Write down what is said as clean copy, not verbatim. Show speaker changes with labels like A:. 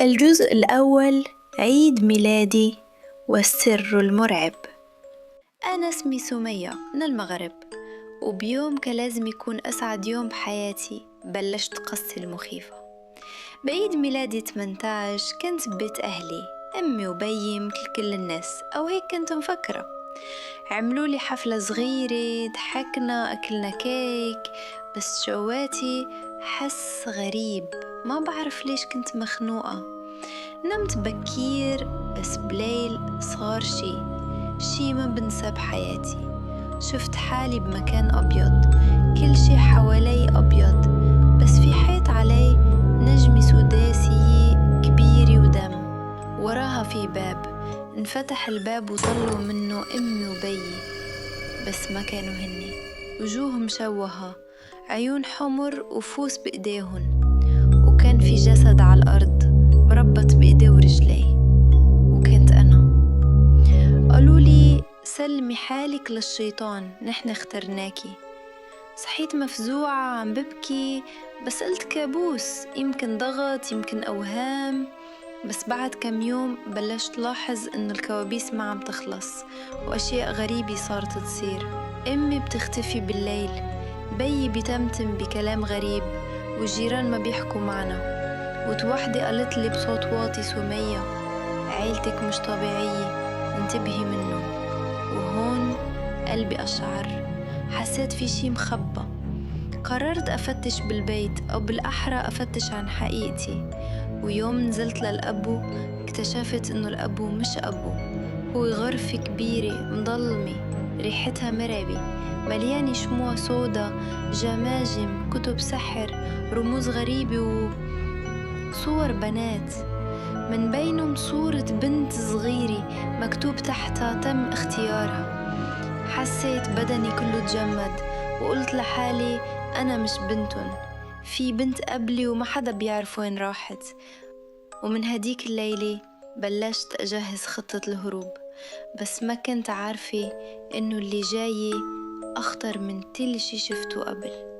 A: الجزء الأول: عيد ميلادي والسر المرعب. أنا اسمي سمية من المغرب، وبيوم كان لازم يكون أسعد يوم بحياتي بلشت قصتي المخيفة. بعيد ميلادي 18 كنت ببيت أهلي، أمي وبيي مثل كل الناس، أو هيك كنت مفكرة. عملوا لي حفلة صغيرة، ضحكنا، أكلنا كيك، بس جواتي حس غريب، ما بعرف ليش كنت مخنوقة. نمت بكير، بس بليل صار شي ما بنسى بحياتي. شفت حالي بمكان أبيض، كل شي حوالي أبيض، بس في حيط علي نجمة سداسية كبيرة ودم. وراها في باب، انفتح الباب وطلوا منه أمي وبيي، بس ما كانوا هني. وجوه مشوهة، عيون حمر وفوس بإيديهن، وكان في جسد على الأرض مربط بإيديه ورجليه، وكنت أنا. قالوا لي سلمي حالك للشيطان، نحن اخترناكي. صحيت مفزوعة عم ببكي، بس قلت كابوس، يمكن ضغط، يمكن أوهام. بس بعد كم يوم بلشت لاحظ إنه الكوابيس ما عم تخلص، وأشياء غريبة صارت تصير. أمي بتختفي بالليل، بيي بيتمتم بكلام غريب، والجيران ما بيحكوا معنا. وتوحدي قالت لي بصوت واطي: سمية، عيلتك مش طبيعية، انتبهي منه. وهون قلبي أشعر، حسيت في شي مخبى. قررت أفتش بالبيت، أو بالأحرى أفتش عن حقيقتي. ويوم نزلت للأبو اكتشفت إنه الأبو مش أبو، هو غرفة كبيرة مظلمة، ريحتها مرعبة، مليانة شموع سودا، جماجم، كتب سحر، رموز غريبة وصور بنات. من بينهم صورة بنت صغيرة مكتوب تحتها تم اختيارها. حسيت بدني كله تجمد، وقلت لحالي أنا مش بنتن، في بنت قبلي وما حدا بيعرف وين راحت. ومن هديك الليلة بلشت أجهز خطة الهروب، بس ما كنت عارفة إنه اللي جاي أخطر من كل شي شفته قبل.